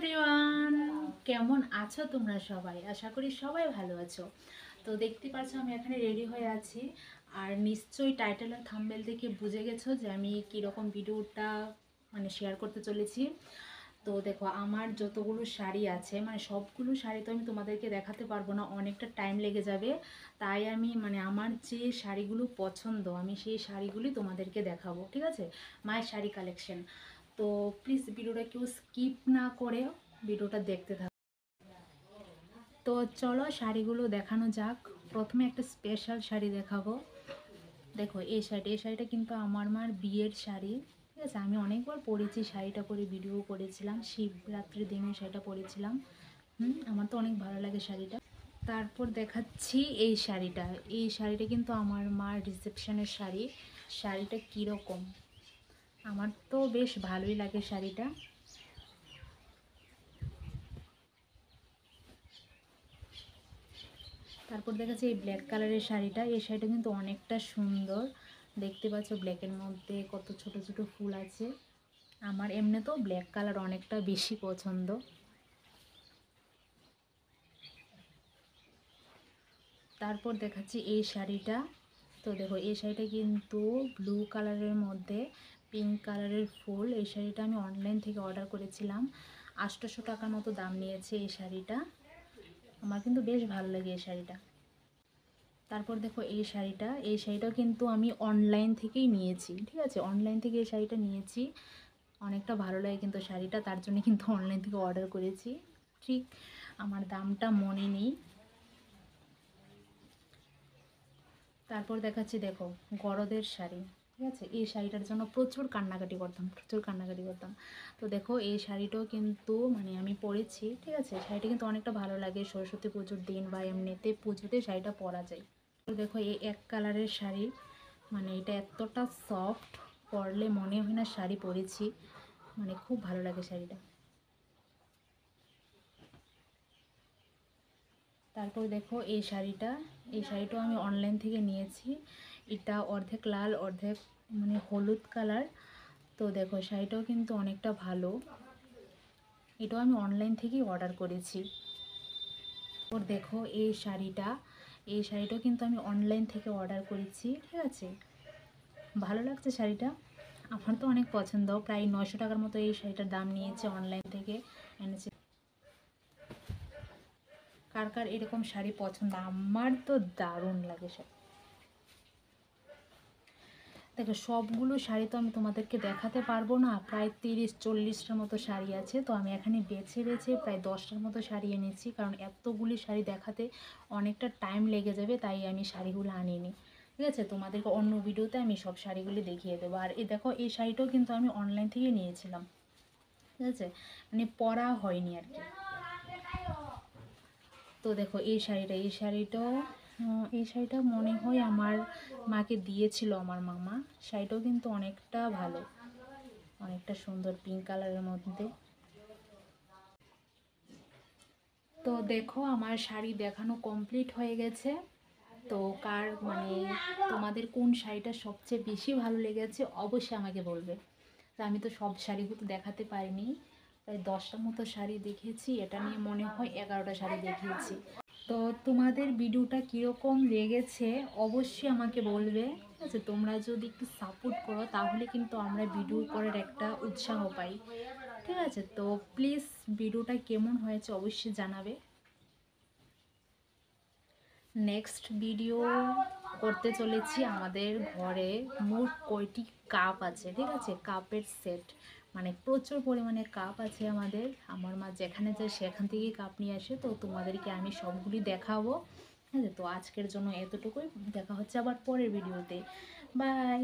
Everyone, কেমন আছো তোমরা সবাই? আশা করি সবাই ভালো আছো। তো দেখতে পাচ্ছ আমি এখানে রেডি হয়ে আছি। আর নিশ্চয়ই টাইটেল আর থাম্বনেল দেখে বুঝে গেছো যে আমি কীরকম ভিডিওটা শেয়ার করতে চলেছি। তো দেখো, আমার যতগুলো শাড়ি আছে সবগুলো শাড়ি তো আমি তোমাদেরকে দেখাতে পারবো না, অনেকটা টাইম লেগে যাবে। তাই আমি আমার যে শাড়িগুলো পছন্দ আমি সেই শাড়িগুলি তোমাদেরকে দেখাবো, ঠিক আছে? মায়ের শাড়ি কালেকশন। তো প্লিজ ভিডিওটা কেউ স্কিপ না করে ভিডিওটা দেখতে থাকো। তো চলো শাড়িগুলো দেখানো যাক। প্রথমে একটা স্পেশাল শাড়ি দেখাবো। দেখো এই শাড়িটা কিন্তু আমার মার বিয়ের শাড়ি, ঠিক আছে? আমি অনেকবার পরেছি শাড়িটা, পরে ভিডিও করেছিলাম, শিবরাত্রির দিনে শাড়িটা পরেছিলাম। আমার তো অনেক ভালো লাগে শাড়িটা। তারপর দেখাচ্ছি এই শাড়িটা কিন্তু আমার মার রিসেপশনের শাড়ি। শাড়িটা কীরকম, আমার তো বেশ ভালোই লাগে শাড়িটা। তারপর দেখাচ্ছি এই ব্ল্যাক কালারের শাড়িটা। এই শাড়িটা কিন্তু অনেকটা সুন্দর, দেখতে পাচ্ছ ব্ল্যাকের মধ্যে কত ছোট ছোট ফুল আছে। আমার এমনিতেও ব্ল্যাক কালার অনেকটা বেশি পছন্দ। তারপর দেখাচ্ছি এই শাড়িটা। তো দেখো এই শাড়িটা কিন্তু ব্লু কালারের মধ্যে পিঙ্ক কালারের ফুল। এই শাড়িটা আমি অনলাইন থেকে অর্ডার করেছিলাম, 800 টাকার মতো দাম নিয়েছে এই শাড়িটা। আমার কিন্তু বেশ ভালো লাগে এই শাড়িটা। তারপর দেখো এই শাড়িটাও কিন্তু আমি অনলাইন থেকেই নিয়েছি, ঠিক আছে? অনলাইন থেকে এই শাড়িটা নিয়েছি, অনেকটা ভালো লাগে কিন্তু শাড়িটা, তার জন্য কিন্তু অনলাইন থেকে অর্ডার করেছি। ঠিক আমার দামটা মনে নেই। তারপর দেখাচ্ছি দেখো গরদের শাড়ি, ঠিক আছে? এই শাড়িটার জন্য প্রচুর কান্নাকাটি করতাম। তো দেখো এই শাড়িটাও কিন্তু আমি পরেছি, ঠিক আছে? শাড়িটা কিন্তু অনেকটা ভালো লাগে সরস্বতী পুজোর দিন বা এমনিতে পুজোতে শাড়িটা পরা যায়। তো দেখো এই এক কালারের শাড়ি, এটা এতটা সফট, পরলে মনে হয় না শাড়ি পরেছি, খুব ভালো লাগে শাড়িটা। তারপর দেখো এই শাড়িটাও আমি অনলাইন থেকে নিয়েছি। এটা অর্ধেক লাল অর্ধেক হলুদ কালার। তো দেখো শাড়িটাও কিন্তু অনেকটা ভালো, এটাও আমি অনলাইন থেকেই অর্ডার করেছি। ওর দেখো এই শাড়িটাও কিন্তু আমি অনলাইন থেকে অর্ডার করেছি, ঠিক আছে? ভালো লাগছে শাড়িটা, আমার তো অনেক পছন্দ। প্রায় 900 টাকার মতো এই শাড়িটার দাম নিয়েছে, অনলাইন থেকে এনেছে। কার কার এরকম শাড়ি পছন্দ? আমার তো দারুণ লাগে সব। দেখো সবগুলো শাড়ি তো আমি তোমাদেরকে দেখাতে পারবো না, প্রায় 30-40টার মতো শাড়ি আছে। তো আমি এখানে বেছে বেছে প্রায় 10টার মতো শাড়ি এনেছি, কারণ এতগুলি শাড়ি দেখাতে অনেকটা টাইম লেগে যাবে, তাই আমি শাড়িগুলো আনিনি, ঠিক আছে? তোমাদেরকে অন্য ভিডিওতে আমি সব শাড়িগুলি দেখিয়ে দেবো। আর এই দেখো এই শাড়িটাও কিন্তু আমি অনলাইন থেকে নিয়েছিলাম, ঠিক আছে? পরা হয়নি আর কি। তো দেখো এই শাড়িটা মনে হয় আমার মাকে দিয়েছিল আমার মামা। শাড়িটাও কিন্তু অনেকটা ভালো, অনেকটা সুন্দর পিঙ্ক কালারের মধ্যে। তো দেখো আমার শাড়ি দেখানো কমপ্লিট হয়ে গেছে। তো কার তোমাদের কোন শাড়িটা সবচেয়ে বেশি ভালো লেগেছে অবশ্যই আমাকে বলবে। তো আমি তো সব শাড়িগুলো দেখাতে পারিনি, প্রায় 10টার মতো শাড়ি দেখিয়েছি, এটা নিয়ে মনে হয় 11টা শাড়ি দেখিয়েছি। তো তোমাদের ভিডিওটা কীরকম লেগেছে অবশ্যই আমাকে বলবে, ঠিক আছে? তোমরা যদি একটু সাপোর্ট করো তাহলে কিন্তু আমরা ভিডিও করার একটা উৎসাহ পাই, ঠিক আছে? তো প্লিজ ভিডিওটা কেমন হয়েছে অবশ্যই জানাবে। নেক্সট ভিডিও করতে চলেছি আমাদের ঘরে মোট কয়টি কাপ আছে, ঠিক আছে? কাপের সেট, প্রচুর পরিমাণে কাপ আছে আমাদের। আমার মা যেখানে যায় সেখান থেকেই কাপ নিয়ে আসে। তো তোমাদেরকে আমি সবগুলি দেখাবো, ঠিক আছে? তো আজকের জন্য এতটুকুই, দেখা হচ্ছে আবার পরের ভিডিওতে। বাই।